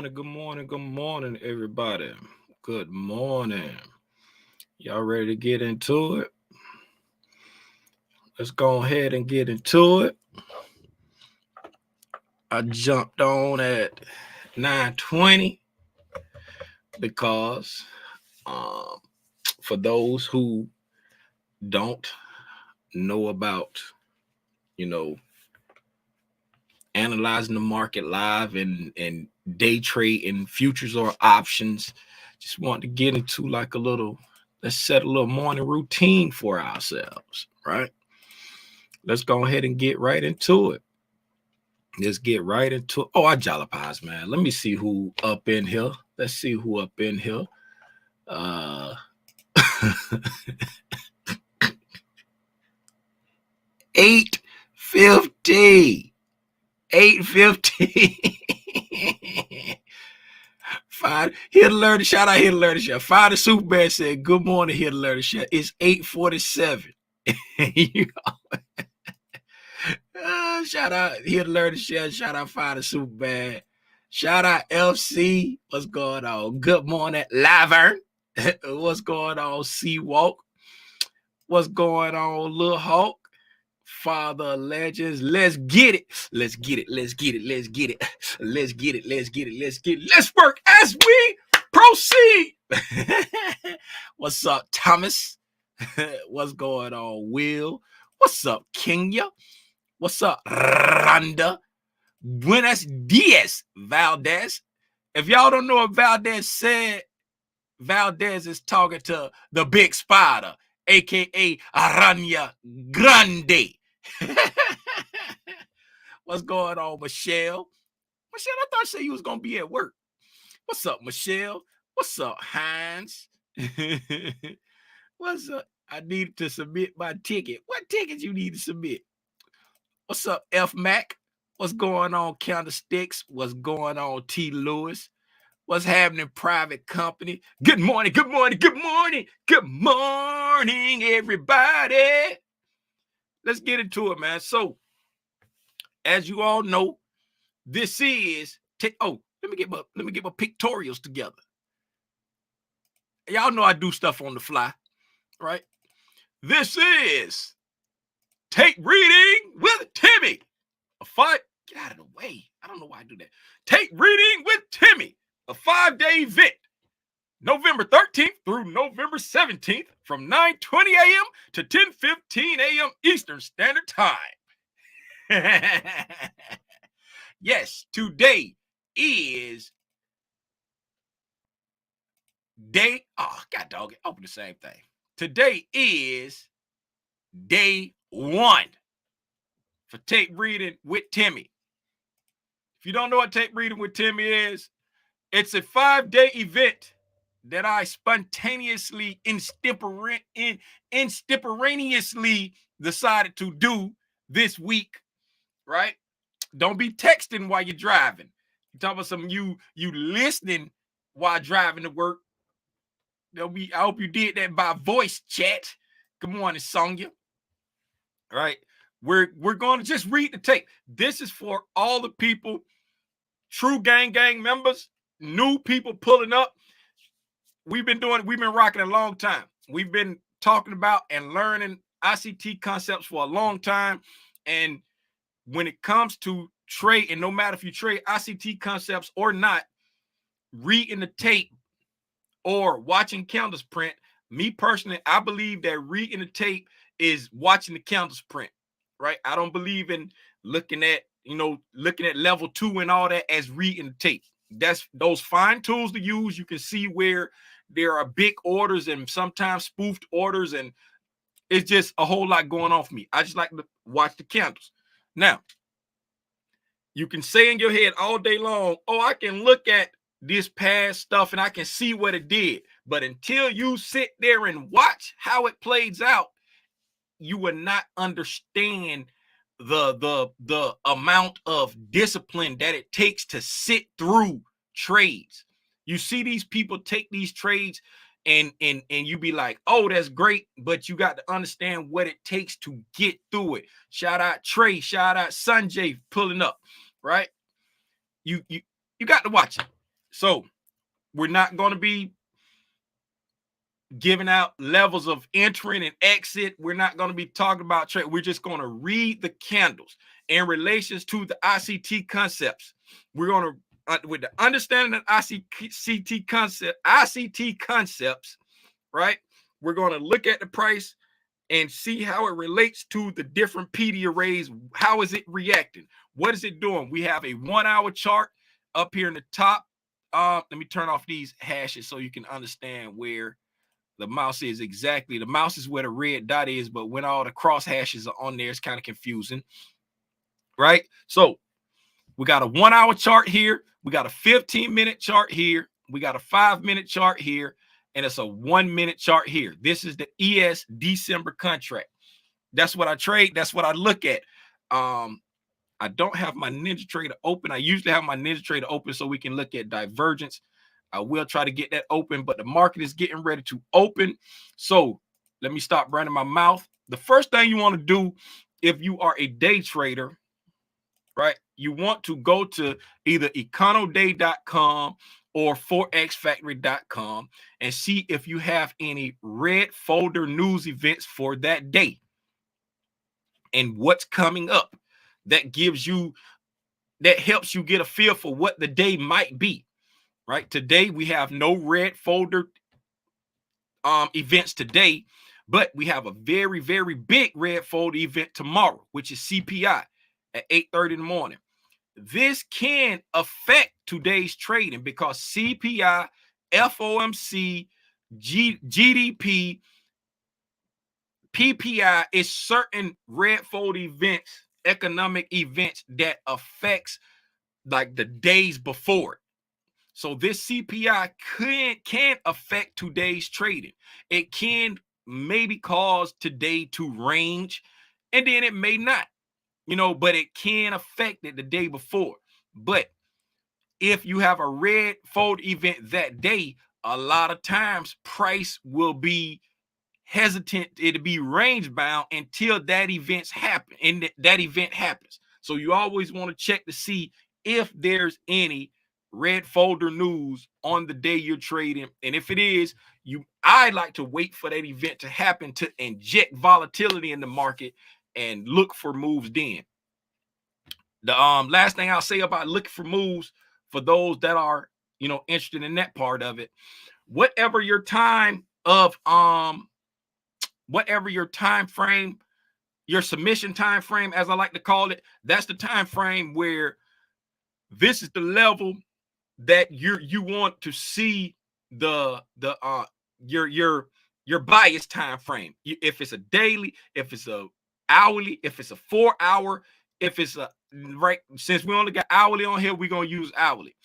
morning, good morning, good morning, everybody. Good morning. Y'all ready to get into it? Let's go ahead and get into it. I jumped on at 9:20 because for those who don't know about, you know, analyzing the market live and day trading futures or options, just want to get into like let's set a little morning routine for ourselves, right? Let's go ahead and get right into it. Let's get right into it. Oh, I jollipies, man. Let me see who up in here. Let's see who up in here. Uh 8:50. 8:50. Fine. Here to learn the shout out. Here to learn the shout. Fire the Superman said, "Good morning. Here to learn the shout." It's 8:47. Shout out here to learn the shout. Shout out Fire the Superman. Shout out LC. What's going on? Good morning, Laverne. What's going on, Seawalk? What's going on, Lil Hawk? Father Legends. Let's get it. Let's get it. Let's get it. Let's get it. Let's get it. Let's get it. Let's get it. Let's work as we proceed. What's up, Thomas? What's going on, Will? What's up, Kenya? What's up, Rhonda? Buenos dias, Valdez. If y'all don't know what Valdez said, Valdez is talking to the big spider, a.k.a. Aranya Grande. What's going on, Michelle? Michelle, I thought you was going to be at work. What's up, Michelle? What's up, Hines? What's up? I need to submit my ticket. What ticket you need to submit? What's up, F Mac? What's going on, Candlesticks? What's going on, T Lewis? What's happening, private company? Good morning, good morning, good morning, good morning, everybody. Let's get into it, man. So, as you all know, this is let me get my pictorials together. Y'all know I do stuff on the fly, right? This is Tape Reading with Timmy. A fight. Get out of the way. I don't know why I do that. Tape Reading with Timmy. A 5-day event. November 13th through November 17th from 9:20 a.m. to 10:15 a.m. Eastern Standard Time. Yes, today is day. Oh, God dog it. Open the same thing. Today is day 1 for Tape Reading with Timmy. If you don't know what Tape Reading with Timmy is, it's a 5-day event that I spontaneously, extemporaneously decided to do this week, right? Don't be texting while you're driving. You talking about some you listening while driving to work. I hope you did that by voice chat. Good morning, Sonya. All right. We're going to just read the tape. This is for all the people, true gang members, new people pulling up. We've been rocking a long time. We've been talking about and learning ICT concepts for a long time. And when it comes to trade, and no matter if you trade ICT concepts or not, reading the tape or watching candles print, me personally, I believe that reading the tape is watching the candles print, right? I don't believe in looking at level 2 and all that as reading the tape. That's those fine tools to use. You can see where there are big orders and sometimes spoofed orders, and it's just a whole lot going on for me. I just like to watch the candles. Now, you can say in your head all day long, oh, I can look at this past stuff and I can see what it did. But until you sit there and watch how it plays out, you will not understand the amount of discipline that it takes to sit through trades. You see these people take these trades and you be like, oh, that's great, but you got to understand what it takes to get through it. Shout out Trey, shout out Sanjay pulling up, right? You got to watch it. So we're not going to be giving out levels of entering and exit. We're not going to be talking about trade. We're just going to read the candles in relations to the ICT concepts. We're going to, with the understanding of ICT concepts, right? We're going to look at the price and see how it relates to the different PD arrays. How is it reacting? What is it doing? We have a 1 hour chart up here in the top. Let me turn off these hashes so you can understand where the mouse is exactly. The mouse is where the red dot is, but when all the cross hashes are on there, it's kind of confusing, right? So we got a 1 hour chart here. We got a 15-minute chart here. We got a 5-minute chart here. And it's a 1 minute chart here. This is the ES December contract. That's what I trade. That's what I look at. I don't have my NinjaTrader open. I usually have my NinjaTrader open so we can look at divergence. I will try to get that open, but the market is getting ready to open. So let me stop running my mouth. The first thing you want to do if you are a day trader, right? You want to go to either econoday.com or forexfactory.com and see if you have any red folder news events for that day and what's coming up. That gives you, that helps you get a feel for what the day might be, right? Today we have no red folder events today, but we have a very, very big red folder event tomorrow, which is CPI at 8:30 in the morning. This can affect today's trading because CPI, FOMC, GDP, PPI is certain red folder events, economic events that affects like the days before. So this CPI can affect today's trading. It can maybe cause today to range, and then it may not, but it can affect it the day before. But if you have a red fold event that day, a lot of times price will be hesitant. It'll be range bound until that event happens. So you always want to check to see if there's any red folder news on the day you're trading. And if it is, I like to wait for that event to happen to inject volatility in the market and look for moves then. The last thing I'll say about looking for moves for those that are, interested in that part of it, whatever your time frame, your submission time frame, as I like to call it, that's the time frame where this is the level that you want to see your bias time frame. If it's a daily, if it's a hourly, if it's a 4 hour, if it's a right, since we only got hourly on here, we're gonna use hourly.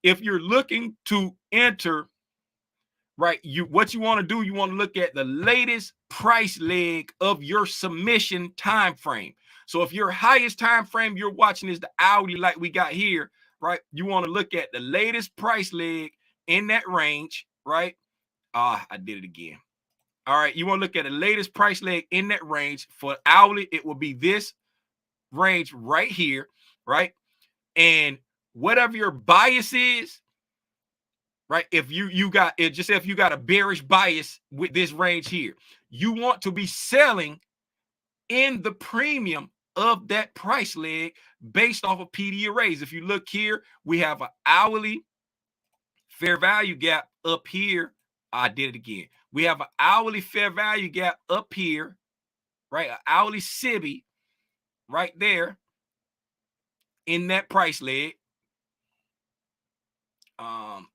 If you're looking to enter, right, what you want to do, you want to look at the latest price leg of your submission time frame. So if your highest time frame you're watching is the hourly, like we got here, right, you want to look at the latest price leg in that range, right? I did it again. All right, you want to look at the latest price leg in that range. For hourly, it will be this range right here, right? And whatever your bias is, right? If you got it, just if you got a bearish bias with this range here, you want to be selling in the premium of that price leg based off of PD arrays. If you look here, we have an hourly fair value gap up here. I did it again. We have an hourly fair value gap up here, right? An hourly SIBI right there in that price leg.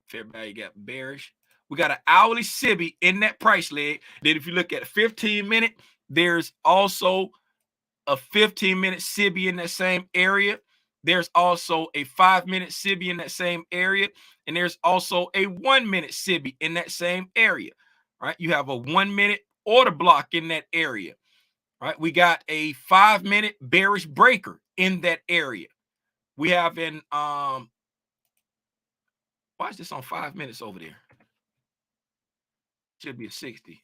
Fair value gap bearish. We got an hourly SIBI in that price leg. Then if you look at a 15-minute, there's also a 15-minute SIBI in that same area. There's also a 5-minute SIBI in that same area. And there's also a 1-minute SIBI in that same area, right? You have a 1-minute order block in that area, right? We got a 5-minute bearish breaker in that area. We have an, why is this on 5 minutes over there? Should be a 60.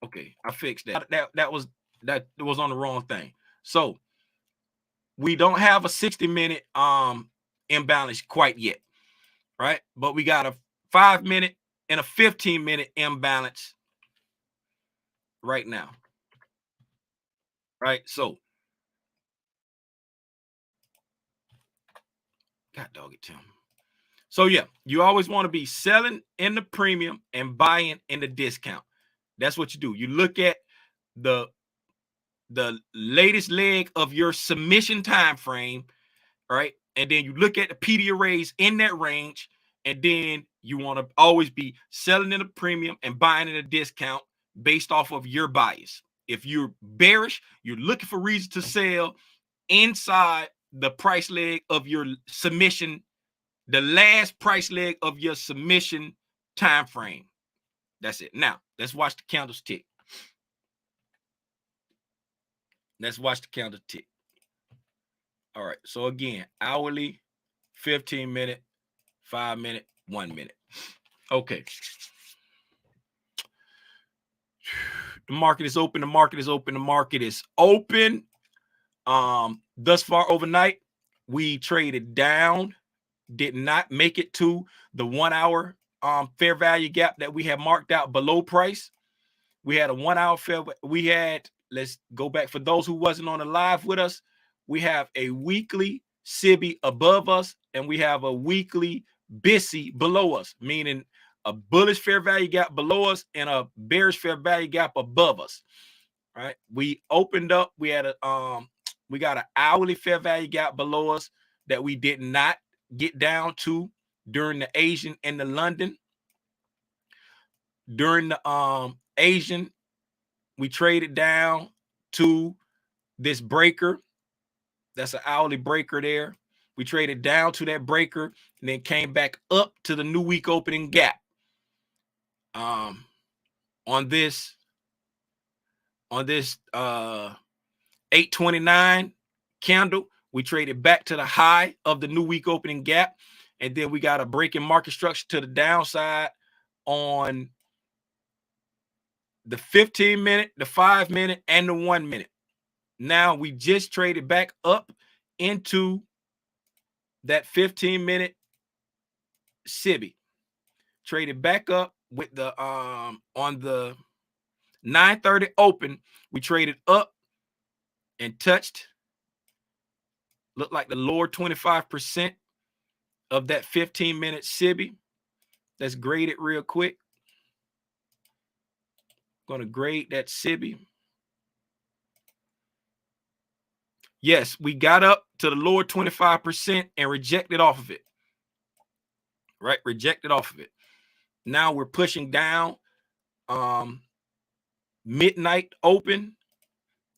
Okay, I fixed that. That was on the wrong thing. So we don't have a 60-minute imbalance quite yet. right? But we got a 5-minute and a 15-minute imbalance right now, right? So, God dog it, Tim. So yeah, you always want to be selling in the premium and buying in the discount. That's what you do. You look at the latest leg of your submission time frame, right? And then you look at the PD arrays in that range, and then you want to always be selling in a premium and buying at a discount based off of your bias. If you're bearish, you're looking for reasons to sell inside the price leg of your submission, the last price leg of your submission time frame. That's it. Now, let's watch the candles tick. Let's watch the candle tick. All right. So again, hourly, 15-minute, 5-minute, 1 minute. Okay. The market is open. The market is open. The market is open. Thus far overnight, we traded down, did not make it to the 1 hour fair value gap that we have marked out below price. We had a 1 hour fair. We had, let's go back for those who wasn't on the live with us. We have a weekly SIBI above us, and we have a weekly BISI below us, meaning a bullish fair value gap below us and a bearish fair value gap above us. Right? We opened up. We had we got an hourly fair value gap below us that we did not get down to during the Asian and the London. During the Asian, we traded down to this breaker. That's an hourly breaker there. We traded down to that breaker and then came back up to the new week opening gap. On this 829 candle, we traded back to the high of the new week opening gap, and then we got a break in market structure to the downside on the 15-minute, the 5-minute, and the 1 minute. Now we just traded back up into that 15-minute SIBI. Traded back up with the on the 9:30 open. We traded up and touched, looked like the lower 25% of that 15-minute SIBI. Let's grade it real quick. Going to grade that SIBI. Yes, we got up to the lower 25% and rejected off of it. Right? Rejected off of it. Now we're pushing down. Midnight open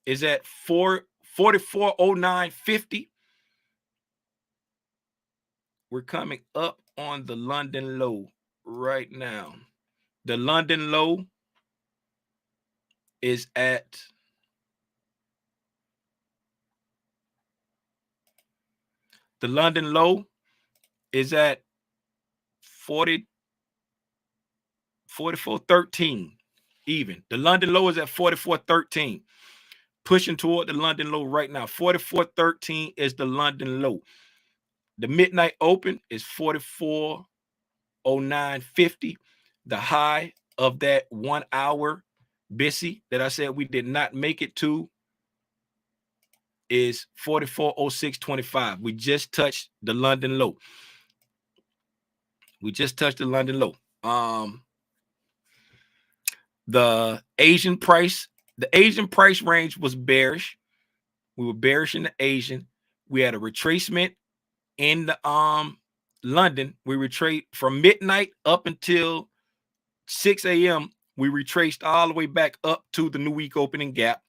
is at 44.0950. We're coming up on the London low right now. The London low is at the London low is at 44.13 even. The London low is at 44.13. Pushing toward the London low right now. 44.13 is the London low. The midnight open is 44.0950. The high of that 1 hour BISI that I said we did not make it to is 44.0625. We just touched the London low. We just touched the London low. The Asian price range was bearish. We were bearish in the Asian. We had a retracement in the London. We retraced from midnight up until 6 a.m. We retraced all the way back up to the new week opening gap.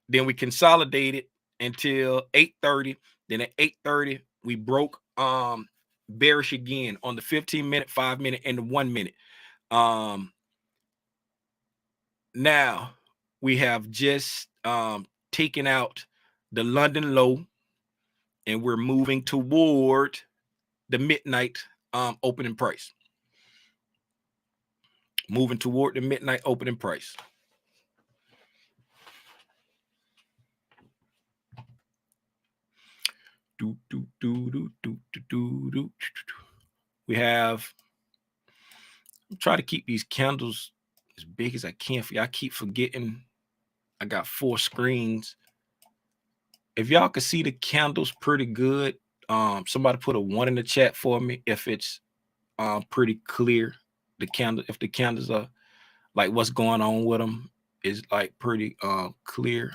Then we consolidated until 8:30. Then at 8:30, we broke bearish again on the 15-minute, 5-minute, and the 1 minute. Now we have just taken out the London low, and we're moving toward the midnight opening price. Moving toward the midnight opening price. We have, try to keep these candles as big as I can for you. I keep forgetting I got 4 screens. If y'all can see the candles pretty good, somebody put a 1 in the chat for me if it's pretty clear. The candle, if the candles are like what's going on with them is like pretty clear.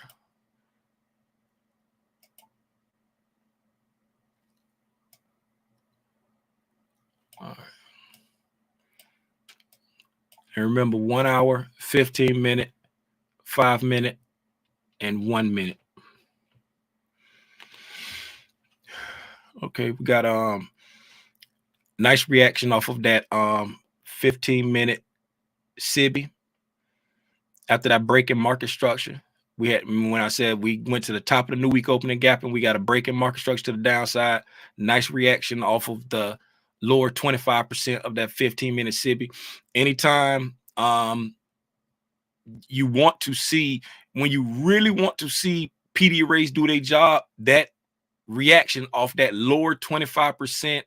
All right. And remember, 1 hour, 15 minute, 5 minute, and 1 minute. Okay, we got nice reaction off of that 15-minute SIBI. After that break in market structure, we had, when I said we went to the top of the new week opening gap and we got a break in market structure to the downside, nice reaction off of the lower 25% of that 15-minute SIBI. Anytime you want to see, when you really want to see PD arrays do their job, that reaction off that lower 25%,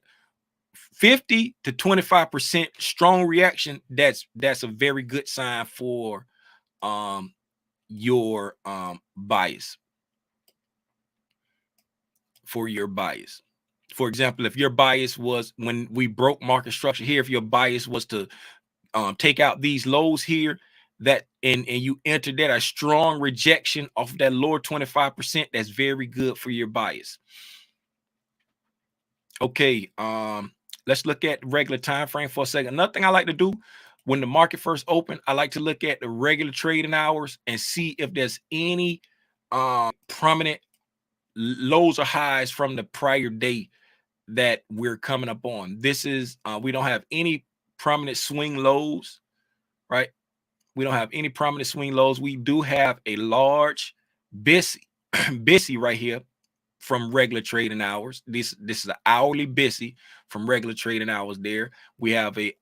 50 to 25% strong reaction, that's a very good sign for your bias. For your bias. For example, if your bias was, when we broke market structure here, if your bias was to take out these lows here, that and you entered that a strong rejection off that lower 25%, that's very good for your bias. Okay, let's look at regular time frame for a second. Another thing I like to do when the market first opened, I like to look at the regular trading hours and see if there's any prominent lows or highs from the prior day that we're coming up on. This is we don't have any prominent swing lows, right? We don't have any prominent swing lows. We do have a large BISI right here from regular trading hours. This is an hourly BISI from regular trading hours there. We have a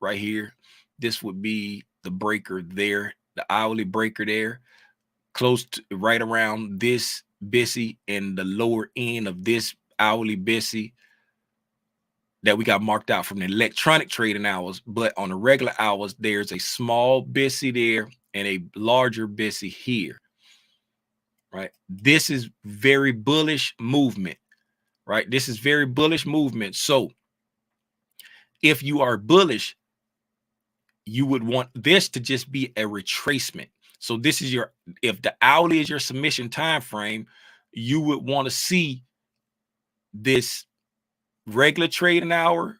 right here. This would be the breaker there, the hourly breaker there, close to right around this BISI and the lower end of this hourly BISI that we got marked out from the electronic trading hours. But on the regular hours, there's a small BISI there and a larger BISI here, right? This is very bullish movement, right? This is very bullish movement. So if you are bullish, you would want this to just be a retracement. So this is your, if the hourly is your submission time frame, you would want to see this regular trading hour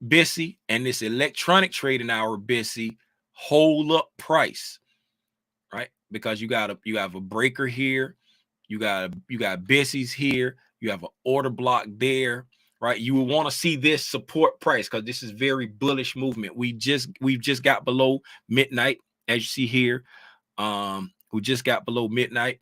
BISI and this electronic trading hour BISI hold up price, right? Because you have a breaker here, you got BISIs here, you have an order block there, right? You will want to see this support price because this is very bullish movement. We've just got below midnight, as you see here. We just got below midnight.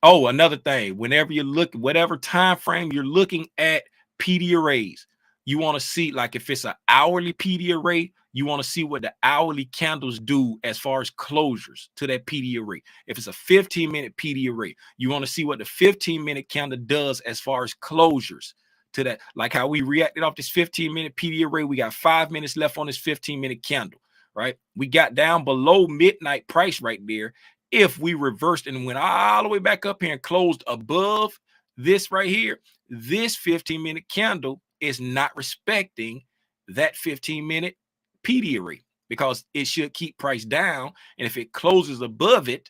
Oh, another thing, whenever you look, whatever time frame you're looking at PD arrays, you want to see, like if it's an hourly PD array, you want to see what the hourly candles do as far as closures to that PD array. If it's a 15-minute PD array, you want to see what the 15-minute candle does as far as closures to that. Like how we reacted off this 15-minute PD array, we got 5 minutes left on this 15-minute candle, right? We got down below midnight price right there. If we reversed and went all the way back up here and closed above this right here, this 15-minute candle is not respecting that 15-minute PD array because it should keep price down. And if it closes above it,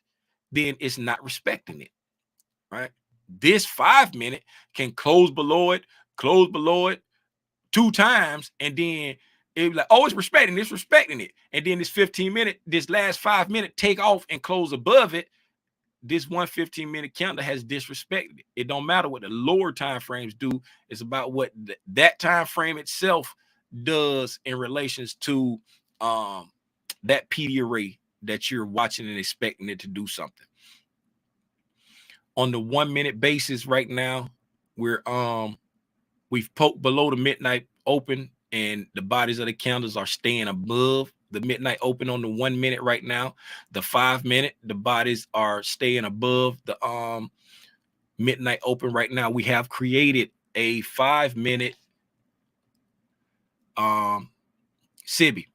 then it's not respecting it, right? This 5-minute can close below it 2 times, and then it like, oh, it's respecting it. And then this 15-minute, this last 5-minute take off and close above it. This 1 15-minute candle has disrespected it. It don't matter what the lower time frames do. It's about what that time frame itself does in relations to that PD array that you're watching and expecting it to do something. On the 1-minute basis right now, we've poked below the midnight open and the bodies of the candles are staying above the midnight open on the 1 minute right now. The 5 minute, the bodies are staying above the midnight open right now. We have created a 5 minute SIBI.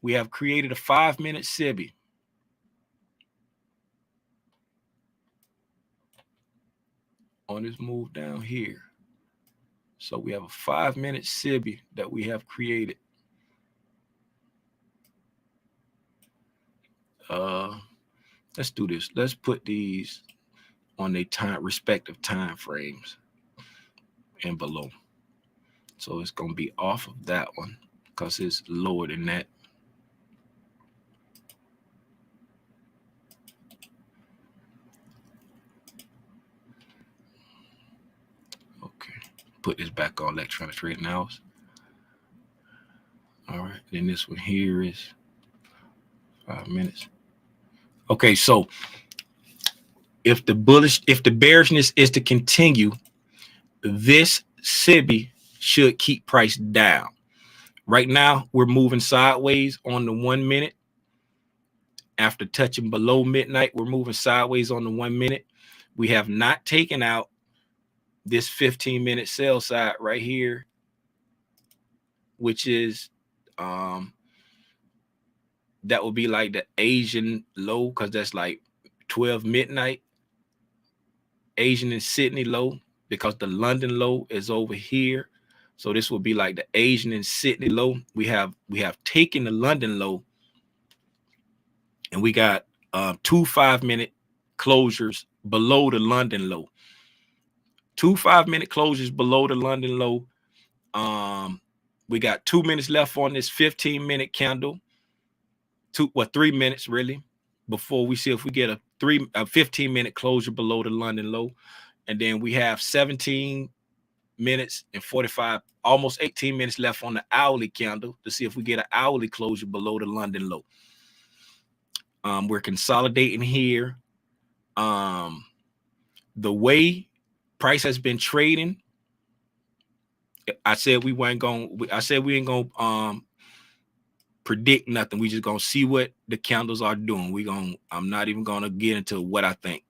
We have created a 5 minute SIBI. On this move down here. So we have a 5 minute SIBI that we have created. Let's do this. Let's put these on their respective time frames and below. So it's going to be off of that one because it's lower than that. Okay, put this back on electronic trading hours. All right, then this one here is 5 minutes. Okay, so if the bearishness is to continue, this SIBI should keep price down. Right now, we're moving sideways on the 1 minute. After touching below midnight, we're moving sideways on the 1 minute. We have not taken out this 15-minute sell side right here, which is that will be like the Asian low, because that's like 12 midnight. Asian and Sydney low, because the London low is over here. So this will be like the Asian and Sydney low. We have taken the London low, and we got 2 5-minute closures below the London low. 2 5-minute closures below the London low. We got 2 minutes left on this 15-minute candle. 3 minutes really, before we see if we get a 15-minute closure below the London low. And then we have 17 minutes and 45, almost 18 minutes left on the hourly candle to see if we get an hourly closure below the London low. We're consolidating here. The way price has been trading, I said we ain't gonna predict nothing. We just gonna see what the candles are doing. I'm not even gonna get into what I think.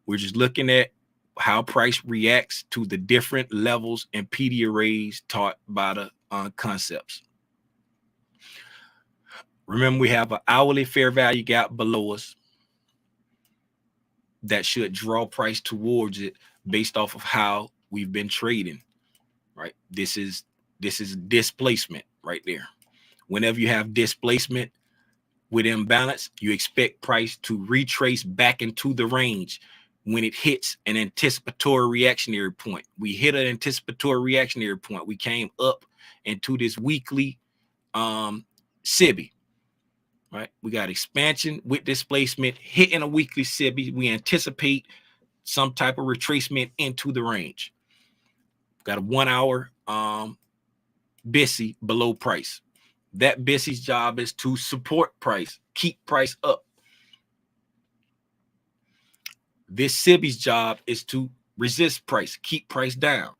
We're just looking at how price reacts to the different levels and PD arrays taught by the concepts. Remember, we have an hourly fair value gap below us that should draw price towards it based off of how we've been trading, right? This is displacement right there. Whenever you have displacement with imbalance, you expect price to retrace back into the range when it hits an anticipatory reactionary point. We hit an anticipatory reactionary point. We came up into this weekly SIBI, right? We got expansion with displacement, hitting a weekly SIBI. We anticipate some type of retracement into the range. Got a 1 hour BISI below price. That BISI's job is to support price, keep price up. This SIBI's job is to resist price, keep price down.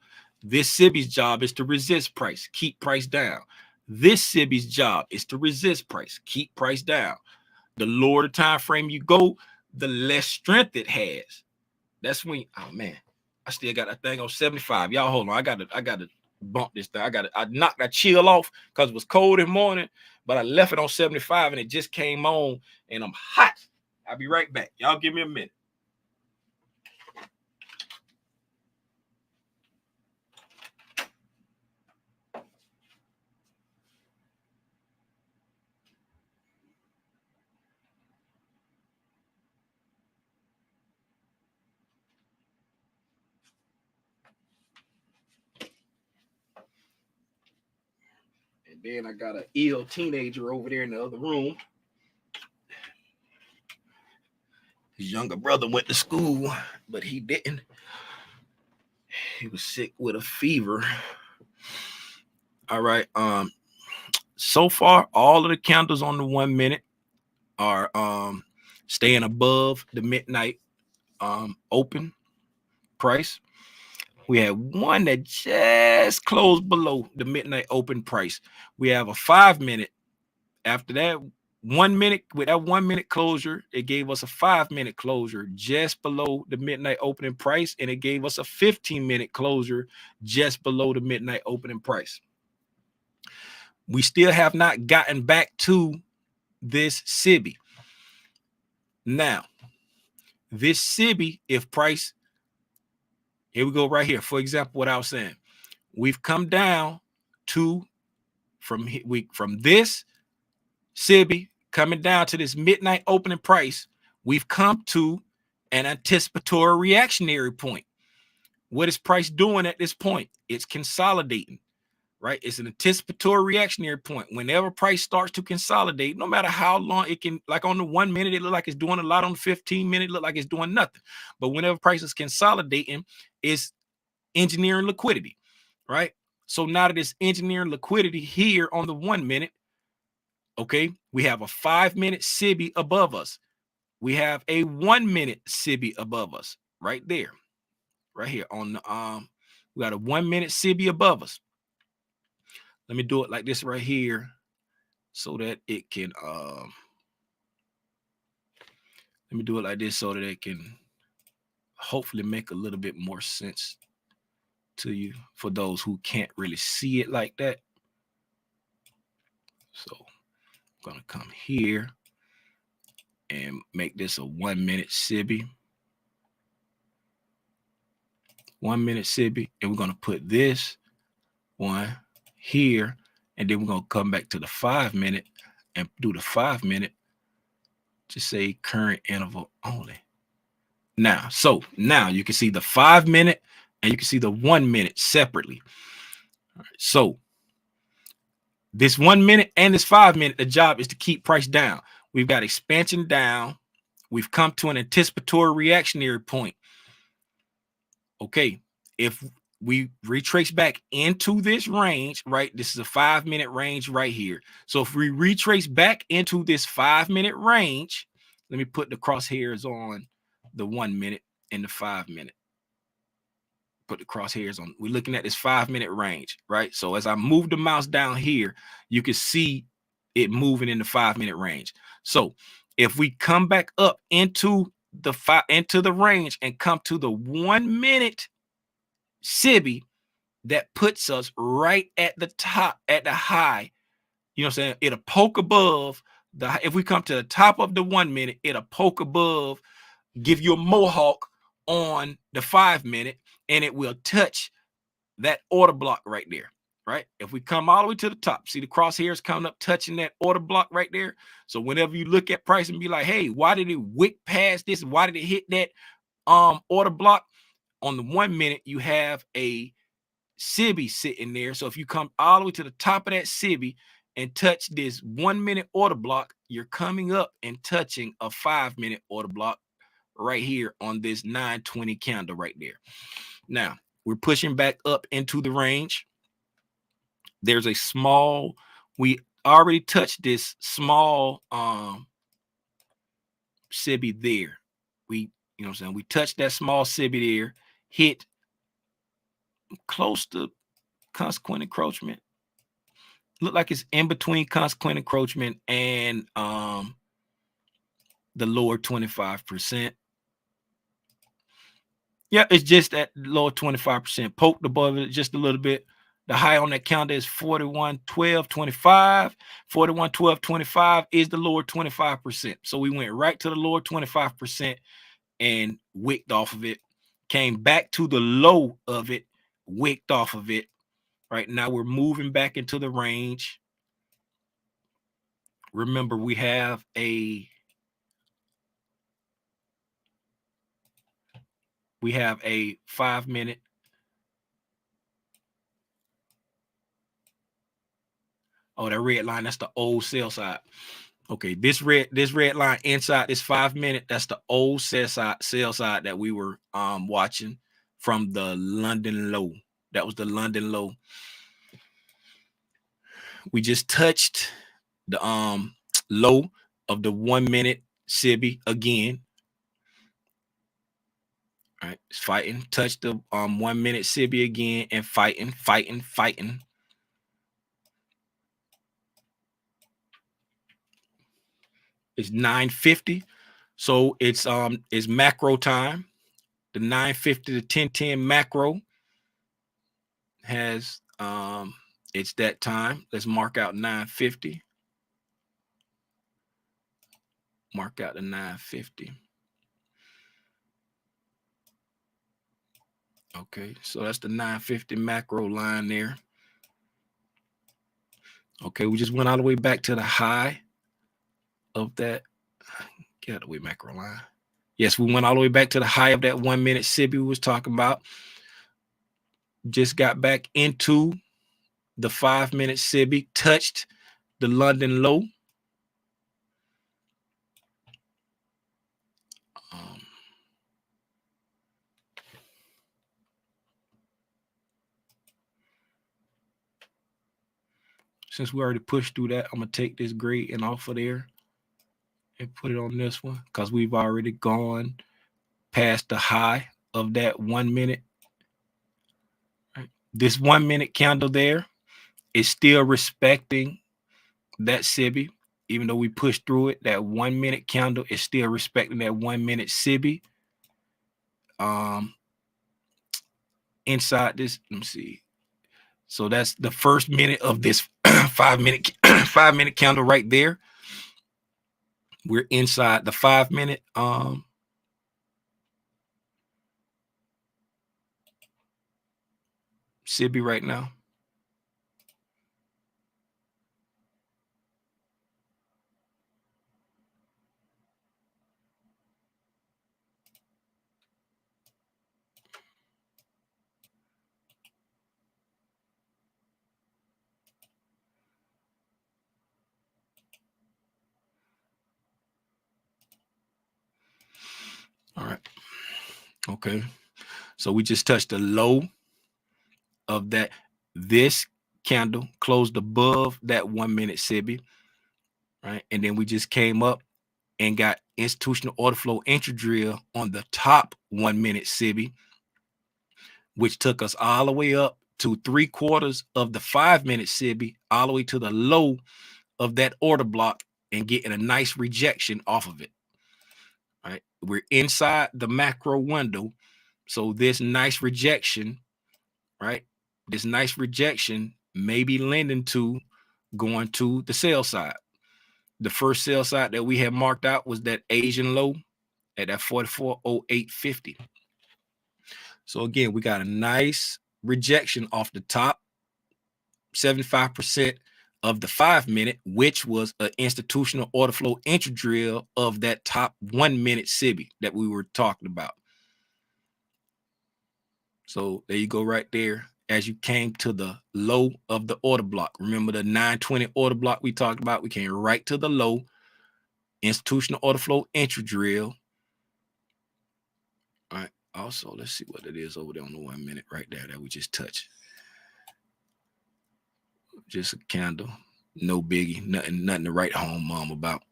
This SIBI's job is to resist price, keep price down. This SIBI's job is to resist price, keep price down. The lower the time frame you go, the less strength it has. That's when, oh man, I still got that thing on 75. Y'all hold on, I gotta bump this thing. I knocked that chill off because it was cold in the morning, but I left it on 75 and it just came on and I'm hot. I'll be right back. Y'all give me a minute. And then I got an ill teenager over there in the other room. His younger brother went to school, but he didn't. He was sick with a fever. All right. So far, all of the candles on the 1 minute are staying above the midnight open price. We have one that just closed below the midnight open price. We have a 5 minute After that 1 minute, with that 1 minute closure, it gave us a 5-minute closure just below the midnight opening price, and it gave us a 15-minute closure just below the midnight opening price. We still have not gotten back to this SIBI. Now, this SIBI, if price, here we go right here. For example, what I was saying, we've come down to from this SIBI coming down to this midnight opening price, we've come to an anticipatory reactionary point. What is price doing at this point? It's consolidating, right? It's an anticipatory reactionary point. Whenever price starts to consolidate, no matter how long it can, like on the 1 minute, it look like it's doing a lot. On the 15 minute, it look like it's doing nothing. But whenever price is consolidating, it's engineering liquidity, right? So now that it's engineering liquidity here on the 1 minute, okay, we have a 5-minute SIBI above us. We have a 1 minute SIBI above us right there, right here on the we got a 1 minute SIBI above us. Let me do it like this right here so that it can let me do it like this so that it can hopefully make a little bit more sense to you for those who can't really see it like that. So I'm gonna come here and make this a 1 minute SIBI. 1 minute SIBI, and we're gonna put this one here, and then we're gonna come back to the 5 minute and do the 5 minute to say current interval only. Now, so now you can see the 5 minute and you can see the 1 minute separately. All right, so this 1 minute and this 5 minute, the job is to keep price down. We've got expansion down. We've come to an anticipatory reactionary point. Okay, if we retrace back into this range, right? This is a 5 minute range right here. So if we retrace back into this 5 minute range, let me put the crosshairs on the 1 minute and the 5 minute. Put the crosshairs on. We're looking at this 5 minute range, right? So as I move the mouse down here, you can see it moving in the 5 minute range. So if we come back up into the range and come to the 1 minute SIBI, that puts us right at the top, at the high. You know what I'm saying? It'll poke above the, if we come to the top of the 1 minute, it'll poke above, give you a mohawk on the 5 minute, and it will touch that order block right there, right? If we come all the way to the top, see the crosshairs coming up, touching that order block right there. So whenever you look at price and be like, hey, why did it wick past this? Why did it hit that order block? On the 1 minute, you have a SIBI sitting there. So if you come all the way to the top of that SIBI and touch this 1 minute order block, you're coming up and touching a 5 minute order block right here on this 920 candle right there. Now we're pushing back up into the range. There's a small, we already touched this small SIBI there. We, you know what I'm saying, we touched that small SIBI there, hit close to consequent encroachment. Look like it's in between consequent encroachment and the lower 25%. Yeah, it's just at lower 25%, poked above it just a little bit. The high on that counter is 41.12.25. 41.12.25 is the lower 25%. So we went right to the lower 25% and wicked off of it. Came back to the low of it, wicked off of it. Right now we're moving back into the range. Remember, we have a 5 minute. Oh, that red line, that's the old sell side. Okay, this red line inside this 5 minute, that's the old sell side that we were watching from the London low. That was the London low. We just touched the low of the 1 minute SIBI again. All right, it's fighting, touch the 1 minute SIBI again, and fighting. It's 9:50. So it's macro time. The 9:50 to 10:10 macro has it's that time. Let's mark out 9:50. Mark out the 9:50. Okay, so that's the 9:50 macro line there. Okay, we just went all the way back to the high of that. Get out of the way, macro line. Yes, we went all the way back to the high of that 1 minute SIBI we was talking about. Just got back into the 5 minute SIBI, touched the London low. Since we already pushed through that, I'm gonna take this gradient off of there and put it on this one because we've already gone past the high of that 1 minute. Right. This 1 minute candle there is still respecting that SIBI, even though we pushed through it. That 1 minute candle is still respecting that 1 minute SIBI. Inside this, let me see. So that's the first minute of this 5 minute candle right there. We're inside the 5 minute SIBI right now. All right. Okay. So we just touched the low of that. This candle closed above that 1 minute SIBI, right? And then we just came up and got institutional order flow entry drill on the top 1 minute SIBI, which took us all the way up to 3/4 of the 5 minute SIBI, all the way to the low of that order block and getting a nice rejection off of it. All right. We're inside the macro window. So this nice rejection, right? This nice rejection may be lending to going to the sell side. The first sell side that we had marked out was that Asian low at that 44.0850. So again, we got a nice rejection off the top, 75% of the 5 minute, which was an institutional order flow entry drill of that top 1 minute SIBI that we were talking about. So there you go right there. As you came to the low of the order block, remember the 920 order block we talked about? We came right to the low, institutional order flow entry drill. All right. Also, let's see what it is over there on the 1 minute right there that we just touched. Just a candle, no biggie, nothing to write home mom about.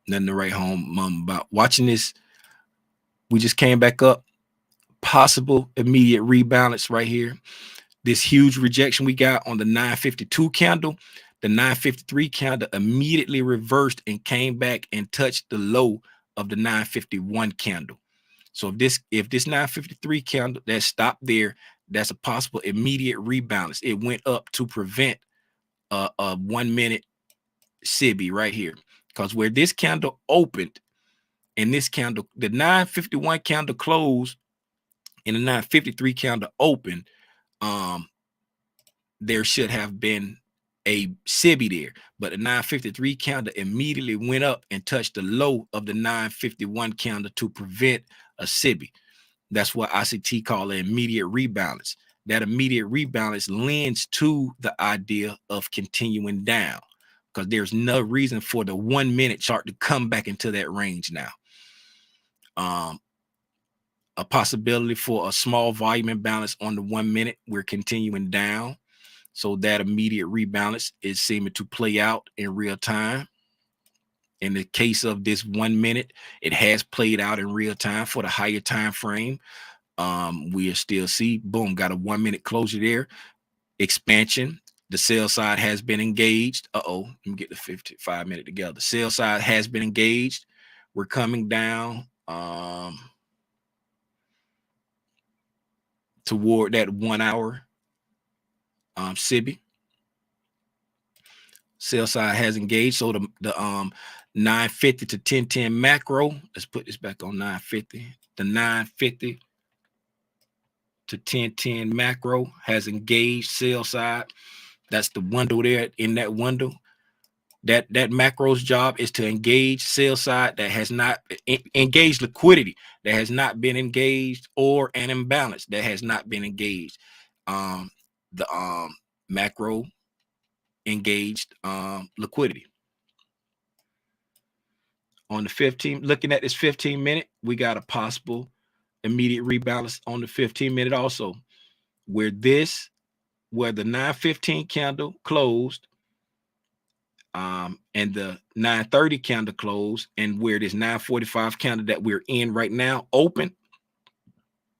Nothing to write home mom about. Watching this, we just came back up. Possible immediate rebalance right here. This huge rejection we got on the 952 candle, the 953 candle immediately reversed and came back and touched the low of the 951 candle. So if this 953 candle that stopped there, that's a possible immediate rebalance. It went up to prevent a 1 minute SIBI right here, because where this candle opened and this candle, the 951 candle closed and the 953 candle open, there should have been a SIBI there, but the 953 candle immediately went up and touched the low of the 951 candle to prevent a SIBI. That's what ICT call an immediate rebalance. That immediate rebalance lends to the idea of continuing down, because there's no reason for the 1 minute chart to come back into that range now. A possibility for a small volume imbalance on the 1 minute. We're continuing down. So that immediate rebalance is seeming to play out in real time. In the case of this 1 minute, it has played out in real time for the higher time frame. We still see, boom, got a 1 minute closure there. Expansion The sell side has been engaged. Let me get the 55 minute together. Sell side has been engaged. We're coming down toward that 1 hour SIBI. Sell side has engaged. So the 950 to 1010 macro. Let's put this back on 950. The 950 to 1010 macro has engaged sell side. That's the window there. In that window, that macro's job is to engage sell side that has not engaged liquidity that has not been engaged, or an imbalance that has not been engaged. The macro engaged liquidity. On the 15, looking at this 15 minute, we got a possible immediate rebalance on the 15 minute also, where the 915 candle closed and the 930 candle closed, and where this 945 candle that we're in right now open,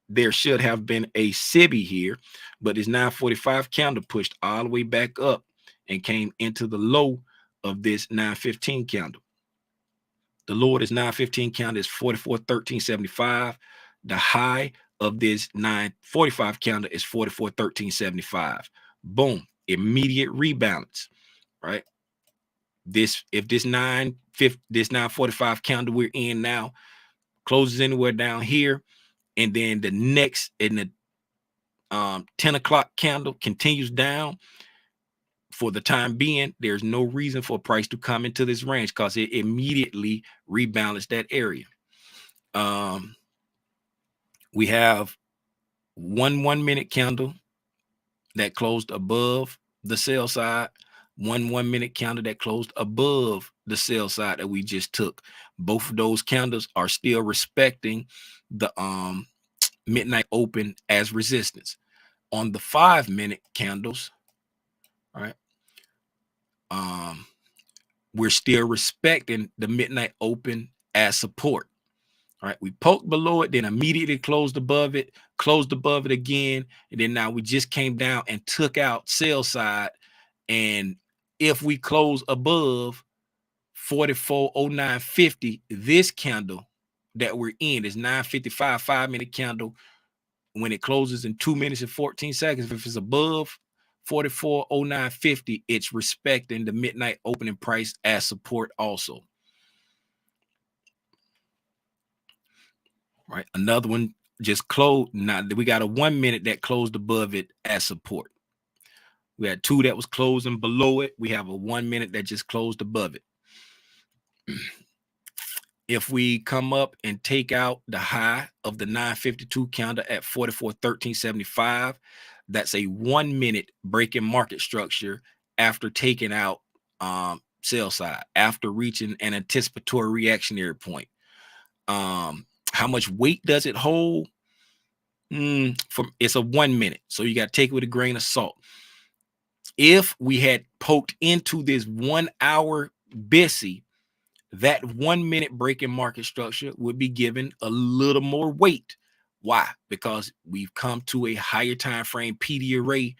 there should have been a SIBI here, but this 945 candle pushed all the way back up and came into the low of this 915 candle. The low of this 915 candle is 44.1375. The high of this 945 candle is 44.1375. Boom, immediate rebalance, right? If this 945 candle we're in now closes anywhere down here, and then the next in the 10 o'clock candle continues down, for the time being, there's no reason for a price to come into this range because it immediately rebalanced that area. We have one 1 minute candle that closed above the sell side, one 1 minute candle that closed above the sell side that we just took. Both of those candles are still respecting the midnight open as resistance. On the 5 minute candles, right, we're still respecting the midnight open as support. All right, we poked below it, then immediately closed above it again, and then now we just came down and took out sell side. And if we close above 44.0950, this candle that we're in is 955 5 minute candle. When it closes in 2 minutes and 14 seconds, if it's above 44.0950, it's respecting the midnight opening price as support also. Right, another one just closed. Now we got a 1 minute that closed above it as support. We had two that was closing below it. We have a 1 minute that just closed above it. If we come up and take out the high of the 952 counter at 44.1375, that's a 1 minute break in market structure after taking out sell side, after reaching an anticipatory reactionary point. How much weight does it hold? It's a 1 minute, so you got to take it with a grain of salt. If we had poked into this 1 hour BISI, that 1 minute break in market structure would be given a little more weight. Why? Because we've come to a higher time frame PD array.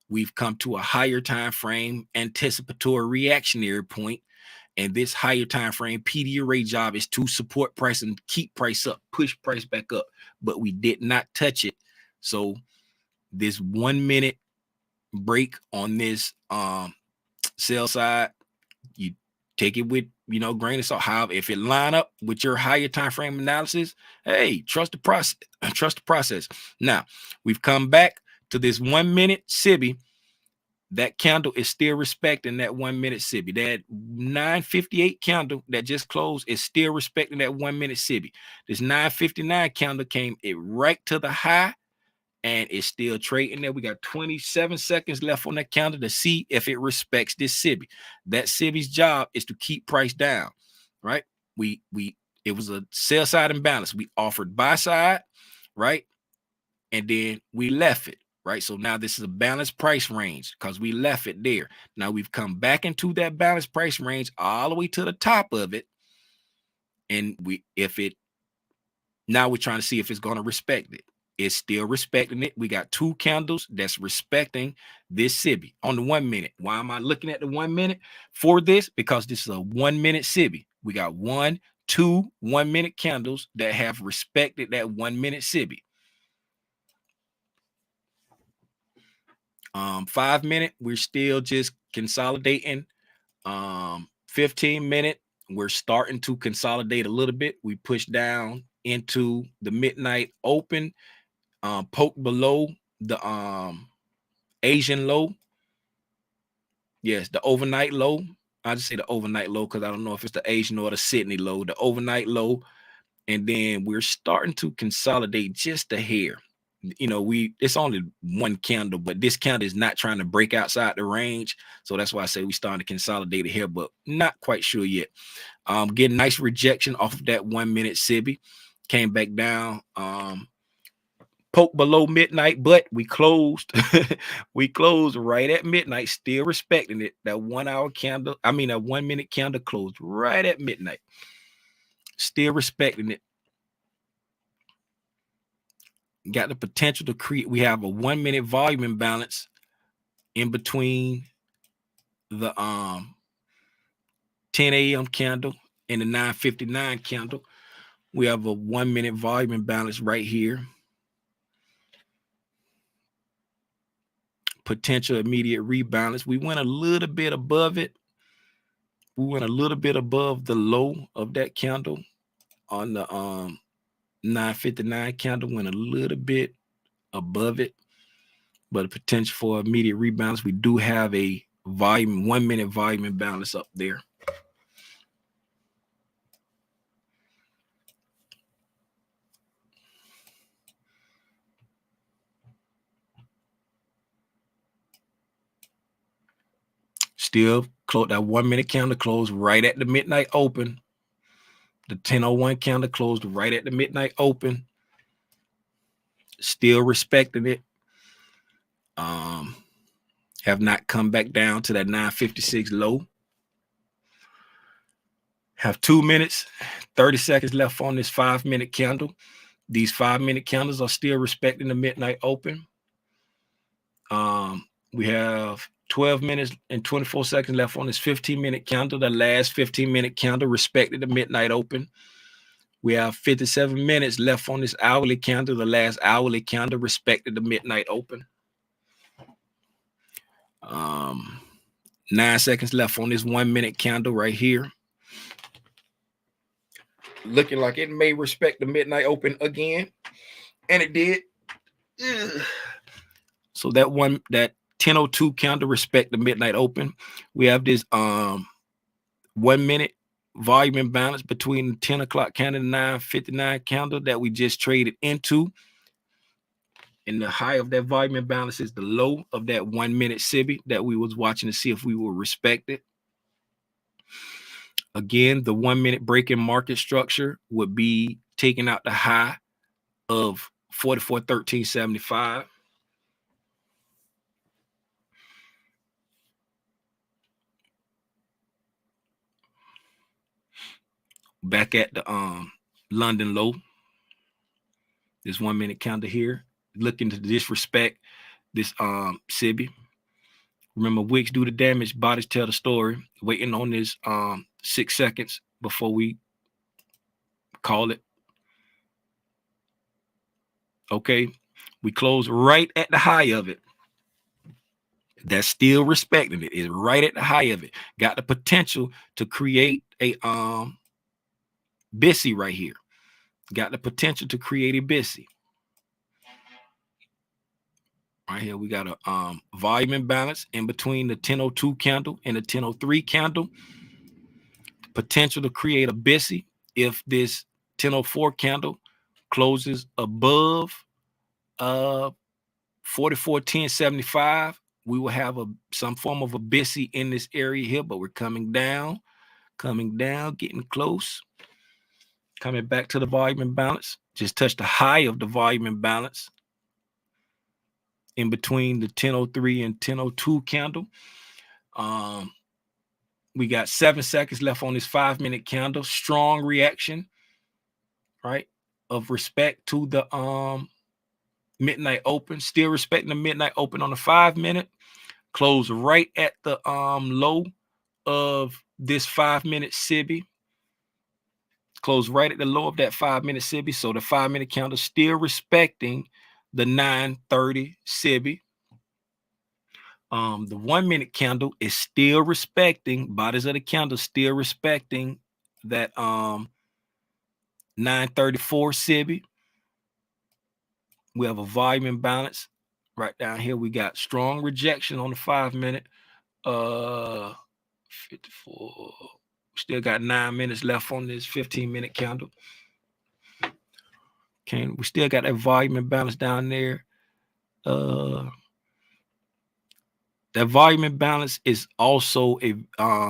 We've come to a higher time frame anticipatory reactionary point. And this higher time frame PD array job is to support price and keep price up, push price back up. But we did not touch it. So this 1 minute break on this sell side, you take it with grain of salt. However, if it line up with your higher time frame analysis, hey, trust the process. Trust the process. Now we've come back to this 1 minute SIBI. That candle is still respecting that 1 minute SIBI. That 958 candle that just closed is still respecting that 1 minute SIBI. This 959 candle came right to the high and it's still trading there. We got 27 seconds left on that candle to see if it respects this SIBI. That SIBI's job is to keep price down, right? It was a sell side imbalance. We offered buy side, right? And then we left it. Right, so now this is a balanced price range because we left it there. Now we've come back into that balanced price range all the way to the top of it, and now we're trying to see if it's going to respect it. It's still respecting it. We got 2 candles that's respecting this SIBI on the 1 minute. Why am I looking at the 1 minute for this? Because this is a 1 minute SIBI. We got 1, 2 1 minute candles that have respected that 1 minute SIBI. 5 minute, we're still just consolidating. 15 minute, we're starting to consolidate a little bit. We push down into the midnight open, poke below the Asian low. Yes, the overnight low. I just say the overnight low because I don't know if it's the Asian or the Sydney low, the overnight low. And then we're starting to consolidate just a hair. You know, it's only 1 candle, but this candle is not trying to break outside the range. So that's why I say we starting to consolidate it here, but not quite sure yet. Getting nice rejection off of that 1 minute SIBI. Came back down. Poke below midnight, but we closed. We closed right at midnight, still respecting it. That 1 hour candle, I mean, that 1 minute candle closed right at midnight, still respecting it. Got the potential to create. We have a 1 minute volume imbalance in between the 10 a.m. candle and the 9:59 candle. We have a 1 minute volume imbalance right here. Potential immediate rebalance. We went a little bit above it. We went a little bit above the low of that candle on the 9:59 candle. Went a little bit above it, but a potential for immediate rebalance. We do have a volume 1 minute volume imbalance up there. Still close. That 1 minute candle closed right at the midnight open. The 10:01 candle closed right at the midnight open. Still respecting it. Have not come back down to that 9:56 low. Have 2 minutes, 30 seconds left on this 5 minute candle. These 5 minute candles are still respecting the midnight open. We have 12 minutes and 24 seconds left on this 15 minute candle. The last 15 minute candle respected the midnight open. We have 57 minutes left on this hourly candle. The last hourly candle respected the midnight open. 9 seconds left on this 1 minute candle right here. Looking like it may respect the midnight open again. And it did. Ugh. So that 10:02 candle respect the midnight open. We have this 1 minute volume imbalance between the 10 o'clock candle and 9:59 candle that we just traded into. And the high of that volume imbalance is the low of that 1 minute SIBI that we was watching to see if we will respect it. Again, the 1 minute break in market structure would be taking out the high of 44.1375. Back at the London low. This 1 minute candle here, looking to disrespect this SIBI. Remember, wicks do the damage, bodies tell the story. Waiting on this 6 seconds before we call it. Okay, we close right at the high of it. That's still respecting it. It's right at the high of it. Got the potential to create a BISI right here. Got the potential to create a BISI. Right here, we got a volume imbalance in between the 10:02 candle and the 10:03 candle. Potential to create a BISI if this 10:04 candle closes above 44.1075. We will have some form of a BISI in this area here, but we're coming down, getting close. Coming back to the volume imbalance. Just touched the high of the volume imbalance in between the 10:03 and 10:02 candle. We got 7 seconds left on this 5 minute candle. Strong reaction, right? Of respect to the midnight open, still respecting the midnight open on the 5-minute. Close right at the low of this 5-minute SIBI. Close right at the low of that 5-minute SIBI. So the 5-minute candle still respecting the 930 SIBI. The 1-minute candle is still respecting, bodies of the candle still respecting that 934 SIBI. We have a volume imbalance right down here. We got strong rejection on the 5-minute. 54. Still got 9 minutes left on this 15-minute candle. Okay, we still got that volume imbalance down there. That volume imbalance is also a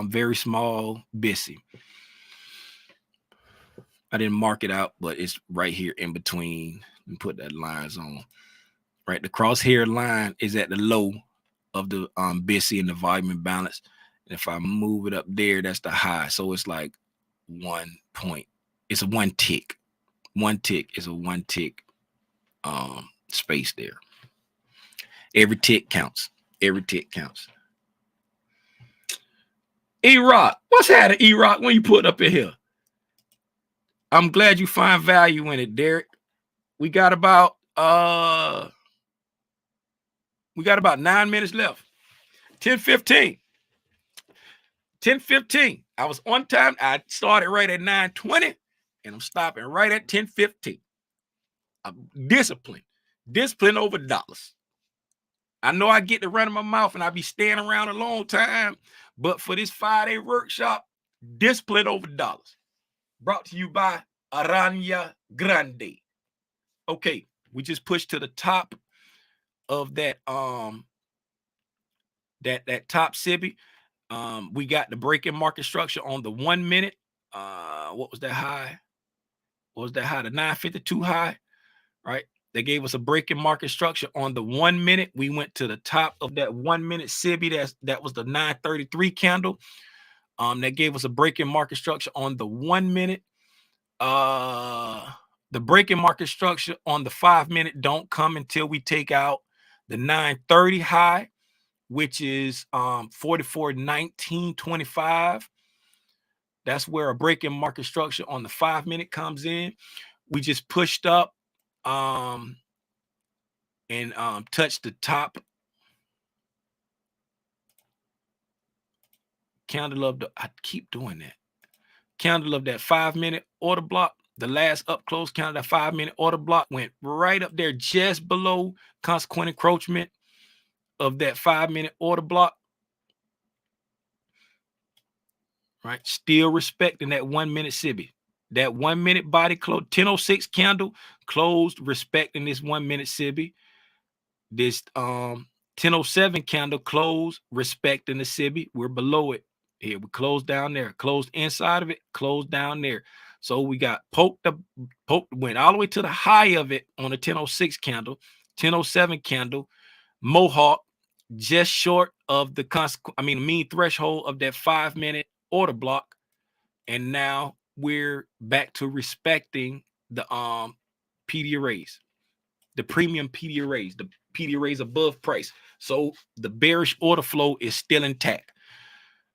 very small BISI. I didn't mark it out, but it's right here in between. And put that lines on. Right, the crosshair line is at the low of the BISI and the volume imbalance. And if I move it up there, that's the high. So it's like 1 point. It's a 1 tick. 1 tick is a 1 tick space there. Every tick counts. Every tick counts. E-Rock, what's happening, E-Rock, when you put up in here? I'm glad you find value in it, Derek. We got about 9 minutes left. 10:15. 10:15. I was on time. I started right at 9:20, and I'm stopping right at 10:15. I'm disciplined. Discipline over dollars. I know I get to run in my mouth and I be staying around a long time, but for this 5-day workshop, discipline over dollars. Brought to you by Aranya Grande. Okay, we just pushed to the top of that that top SIBI. We got the break-in market structure on the 1 minute. What was that high? What was that high? The 952 high, right? They gave us a break-in market structure on the 1 minute. We went to the top of that 1 minute SIBI. That was the 933 candle. That gave us a break-in market structure on the 1 minute. The break-in market structure on the 5 minute don't come until we take out the 930 high, which is 44.1925. That's where a break-in market structure on the 5 minute comes in. We just pushed up and touched the top candle of the, I keep doing that, candle of that 5 minute order block. The last up close candle, that 5 minute order block went right up there just below consequent encroachment of that 5 minute order block. Right, still respecting that 1 minute SIBI. That 1 minute body close, 1006 candle closed respecting this 1 minute SIBI. This 1007 candle closed respecting the SIBI. We're below it. Here we closed down there, closed inside of it, closed down there. So we got poked, went all the way to the high of it on the 1006 candle, 1007 candle, Mohawk, just short of the mean threshold of that 5 minute order block. And now we're back to respecting the PD arrays, the premium PD arrays, the PD arrays above price. So the bearish order flow is still intact.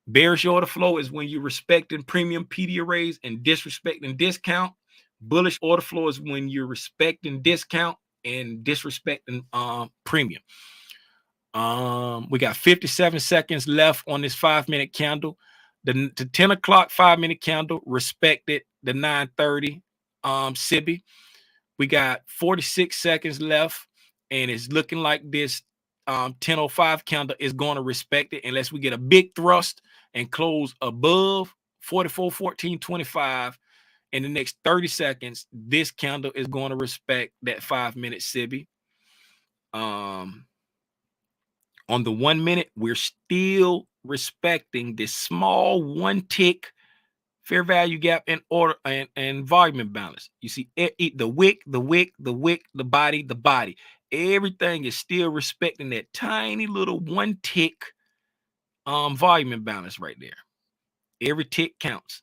Bearish order flow is when you're respecting premium PD arrays and disrespecting discount. Bullish order flow is when you're respecting discount and disrespecting premium. We got 57 seconds left on this 5 minute candle. The 10 o'clock 5 minute candle respected the 930 SIBI. We got 46 seconds left, and it's looking like this 1005 candle is going to respect it unless we get a big thrust and close above 44.1425 in the next 30 seconds. This candle is going to respect that 5 minute SIBI. On the 1 minute, we're still respecting this small 1 tick fair value gap and order and volume imbalance. You see the wick, the body. Everything is still respecting that tiny little 1 tick volume imbalance right there. Every tick counts.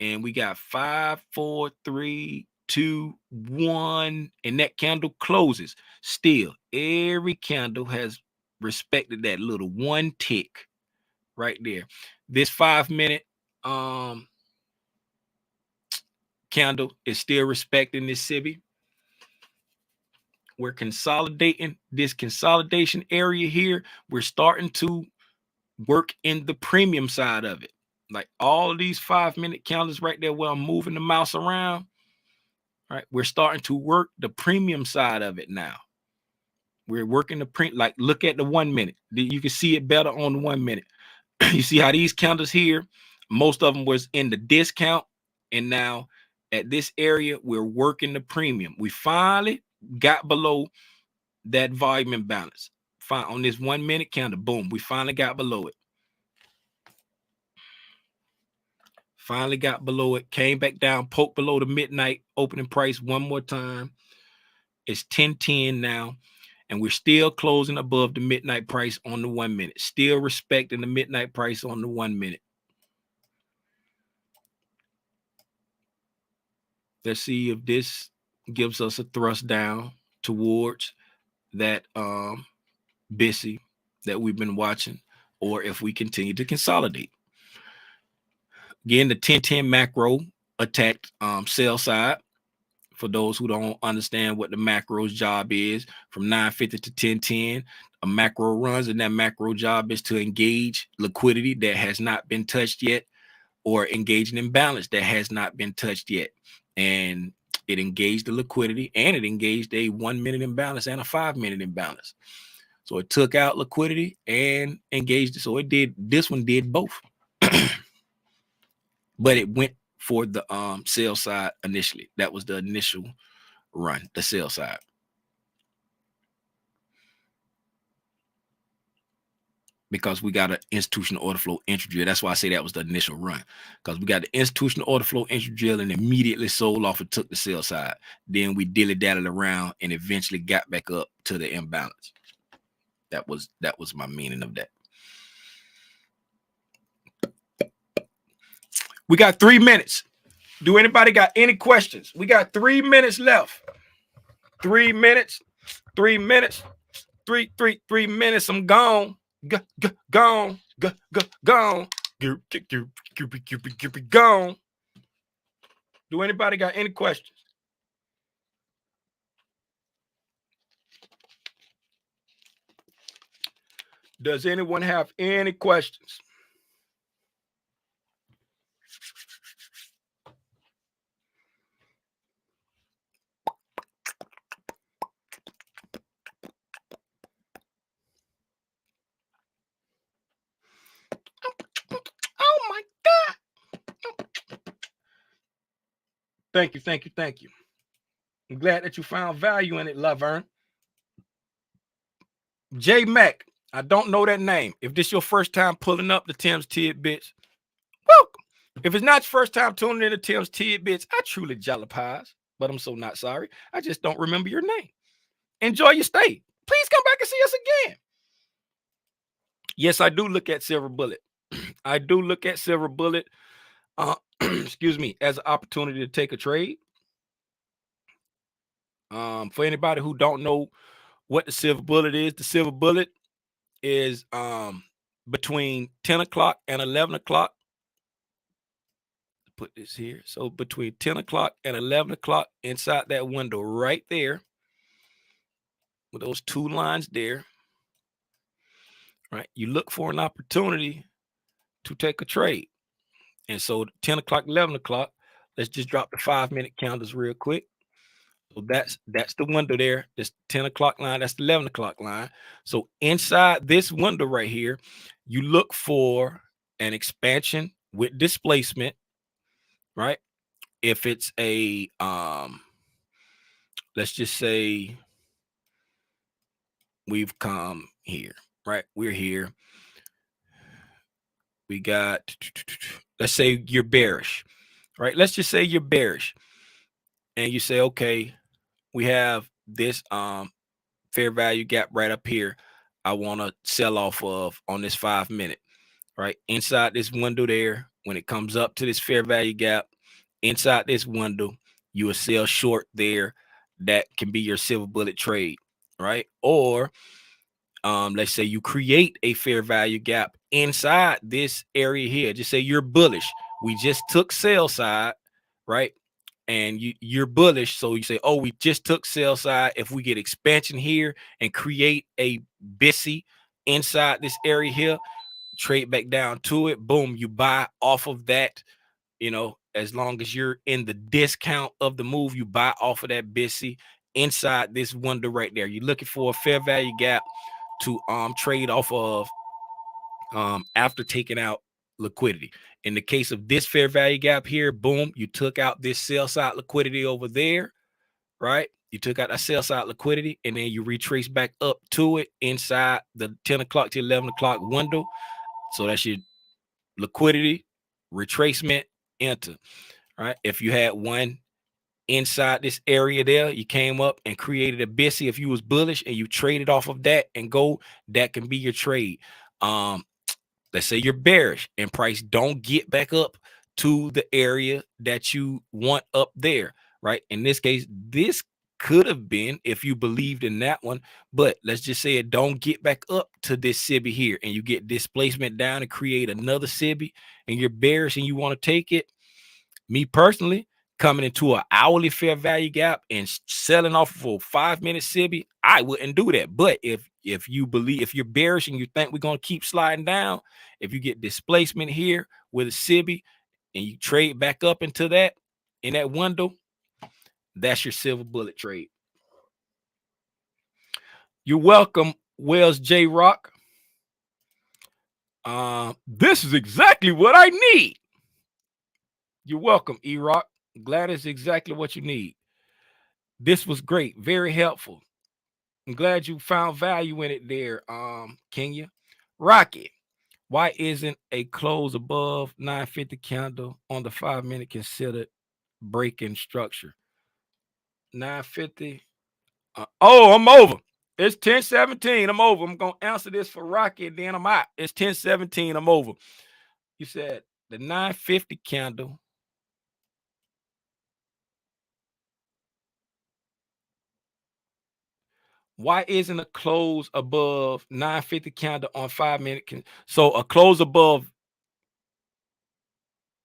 And we got 5, 4, 3, 2, 1, and that candle closes. Still, every candle has respected that little one tick right there. This 5-minute candle is still respecting this SIBI. We're consolidating this consolidation area here. We're starting to work in the premium side of it. Like all of these 5-minute candles right there where I'm moving the mouse around. Right, we're starting to work the premium side of it now. We're working the print. Like, look at the 1 minute. You can see it better on the 1 minute. You see how these candles here, most of them was in the discount, and now at this area we're working the premium. We finally got below that volume imbalance. Fine, on this 1 minute candle, boom, we finally got below it. Finally got below it, came back down, poked below the midnight opening price one more time. It's 10:10 now, and we're still closing above the midnight price on the 1 minute, still respecting the midnight price on the 1 minute. Let's see if this gives us a thrust down towards that BISI that we've been watching, or if we continue to consolidate. Again, the 10:10 macro attacked sell side. For those who don't understand what the macro's job is, from 9:50 to 10:10, a macro runs, and that macro job is to engage liquidity that has not been touched yet, or engage an imbalance that has not been touched yet. And it engaged the liquidity, and it engaged a 1 minute imbalance and a 5-minute imbalance. So it took out liquidity and engaged it. So it did, this one did both. But it went for the sell side initially. That was the initial run, the sell side. Because we got an institutional order flow entry drill. That's why I say that was the initial run. Because we got the institutional order flow entry drill and immediately sold off and took the sell side. Then we dilly-dallied around and eventually got back up to the imbalance. That was my meaning of that. We got 3 minutes. Do anybody got any questions? We got 3 minutes left. 3 minutes. 3 minutes. 3 minutes. I'm gone. Gone. Gone. Gone. Do anybody got any questions? Does anyone have any questions? Oh my God. Thank you. Thank you. Thank you. I'm glad that you found value in it, Laverne. J Mac, I don't know that name. If this is your first time pulling up the Tim's Tidbits, welcome. If it's not your first time tuning in to Tim's Tidbits, I truly jalapize, but I'm so not sorry. I just don't remember your name. Enjoy your stay. Please come back and see us again. Yes, I do look at Silver Bullet. I do look at Silver Bullet, excuse me, as an opportunity to take a trade. For anybody who don't know what the Silver Bullet is, the Silver Bullet is between 10 o'clock and 11 o'clock. Put this here. So between 10 o'clock and 11 o'clock, inside that window right there, with those 2 lines there, right, you look for an opportunity to take a trade. And so 10 o'clock, 11 o'clock, let's just drop the 5-minute candles real quick. So that's the window there. This 10 o'clock line, that's the 11 o'clock line. So inside this window right here, you look for an expansion with displacement, right? If it's a let's just say we've come here, right? We're here. We got, let's say you're bearish, right? Let's just say you're bearish, and you say, okay, we have this fair value gap right up here. I want to sell off of on this 5-minute, right? Inside this window there, when it comes up to this fair value gap, inside this window, you will sell short there. That can be your silver bullet trade, right? Or let's say you create a fair value gap inside this area here. Just say you're bullish. We just took sell side, right? And you're bullish. So you say, oh, we just took sell side. If we get expansion here and create a BISI inside this area here, trade back down to it, boom, you buy off of that. You know, as long as you're in the discount of the move, you buy off of that BISI inside this window right there. You're looking for a fair value gap to trade off of after taking out liquidity. In the case of this fair value gap here, boom, you took out this sell side liquidity over there, right? You took out that sell side liquidity, and then you retrace back up to it inside the 10 o'clock to 11 o'clock window. So that's your liquidity, retracement, enter, right? If you had one inside this area there, you came up and created a BISI. If you was bullish and you traded off of that and go, that can be your trade. Let's say you're bearish and price don't get back up to the area that you want up there, right? In this case, this could have been if you believed in that one, but let's just say it don't get back up to this SIBI here and you get displacement down and create another SIBI and you're bearish and you want to take it. Me personally, coming into an hourly fair value gap and selling off for 5-minute SIBI, I wouldn't do that. But if you believe, if you're bearish and you think we're going to keep sliding down, if you get displacement here with a SIBI and you trade back up into that in that window, that's your silver bullet trade. You're welcome, Wells J Rock. This is exactly what I need. You're welcome, E Rock. Glad it's exactly what you need. This was great, very helpful. I'm glad you found value in it there, Kenya. Rocky, why isn't a close above 950 candle on the 5-minute considered breaking structure? 950. Oh, I'm over. It's 10:17. I'm over. I'm gonna answer this for Rocky, and then I'm out. It's 10:17. I'm over. You said the 950 candle. Why isn't a close above 950 candle on 5-minute? So a close above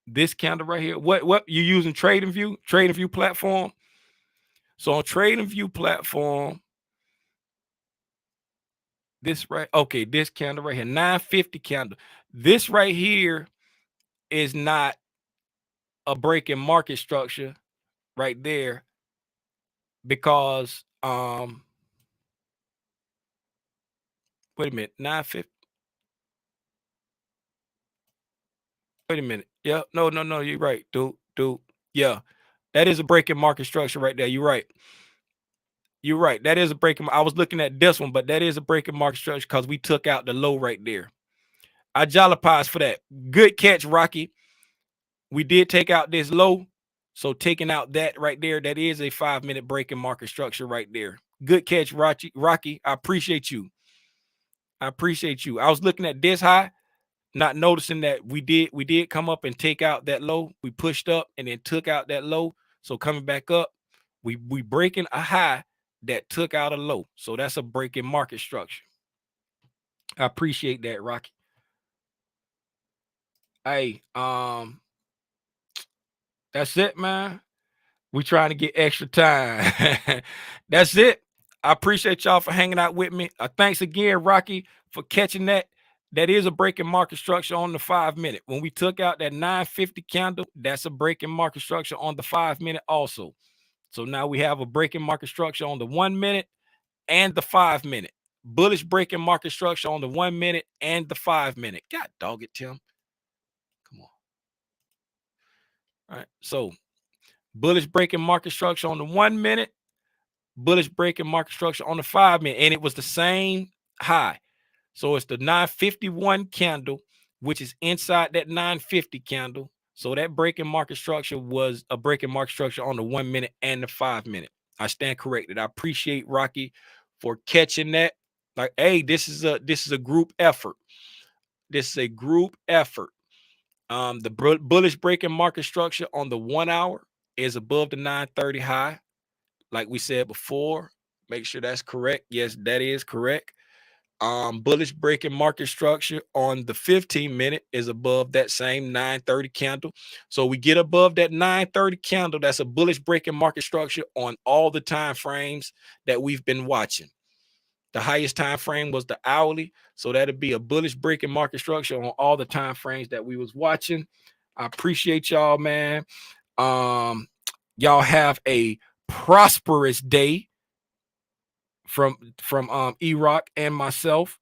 this candle right here. What you using Trading View platform? So on Trading View platform, this right, okay, this candle right here, 950 candle. This right here is not a break in market structure right there because wait a minute, 950. Wait a minute. Yeah, no, you're right, dude. Yeah, that is a break in market structure right there. You're right. You're right. That is a break. I was looking at this one, but that is a break in market structure because we took out the low right there. I jalapies for that. Good catch, Rocky. We did take out this low. So taking out that right there, that is a 5-minute break in market structure right there. Good catch, Rocky. I appreciate you. I appreciate you. I was looking at this high, not noticing that we did come up and take out that low. We pushed up and then took out that low. So coming back up, we breaking a high that took out a low. So that's a break in market structure. I appreciate that, Rocky. Hey, that's it, man. We trying to get extra time. That's it. I appreciate y'all for hanging out with me. Thanks again, Rocky, for catching that. That is a break in market structure on the 5-minute. When we took out that 950 candle, that's a break in market structure on the 5-minute also. So now we have a break in market structure on the 1-minute and the 5-minute. Bullish break in market structure on the 1-minute and the 5-minute. God dog it, Tim. Come on. All right. So bullish breaking market structure on the 1-minute, bullish breaking market structure on the 5-minute, and it was the same high. So it's the 951 candle, which is inside that 950 candle. So that breaking market structure was a breaking market structure on the 1-minute and the 5-minute. I stand corrected. I appreciate Rocky for catching that. Like, hey, this is a group effort. This is a group effort. The bullish breaking market structure on the 1 hour is above the 930 high. Like we said before, make sure that's correct. Yes, that is correct. Bullish breaking market structure on the 15-minute is above that same 930 candle. So we get above that 930 candle. That's a bullish breaking market structure on all the time frames that we've been watching. The highest time frame was the hourly, so that'd be a bullish breaking market structure on all the time frames that we was watching. I appreciate y'all, man. Y'all have a prosperous day from E-Rock and myself.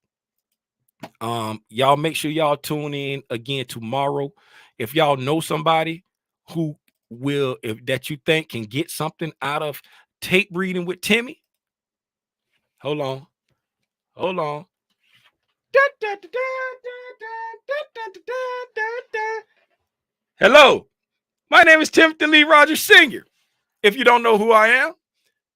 Y'all make sure y'all tune in again tomorrow. If y'all know somebody who will, if that you think can get something out of tape reading with Timmy, hold on. Hello, my name is Timothy Lee Rogers Sr. If you don't know who I am,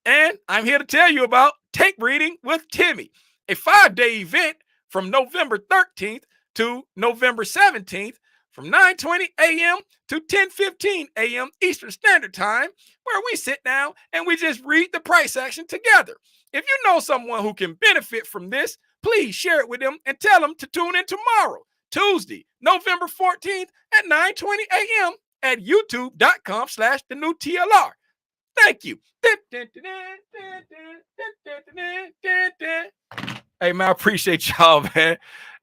and I'm here to tell you about Tape Reading with Timmy, a 5-day event from November 13th to November 17th from 9:20 a.m. to 10:15 a.m. Eastern Standard Time, where we sit down and we just read the price action together. If you know someone who can benefit from this, please share it with them and tell them to tune in tomorrow, Tuesday, November 14th at 9:20 a.m. at youtube.com/the-new-TLR. Thank you. Hey, man, I appreciate y'all, man.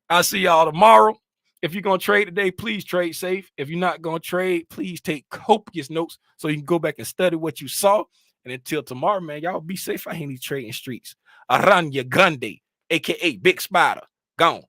I'll see y'all tomorrow. If you're going to trade today, please trade safe. If you're not going to trade, please take copious notes so you can go back and study what you saw. And until tomorrow, man, y'all be safe out here in these trading streets. Aranya Grande, a.k.a. Big Spider. Gone.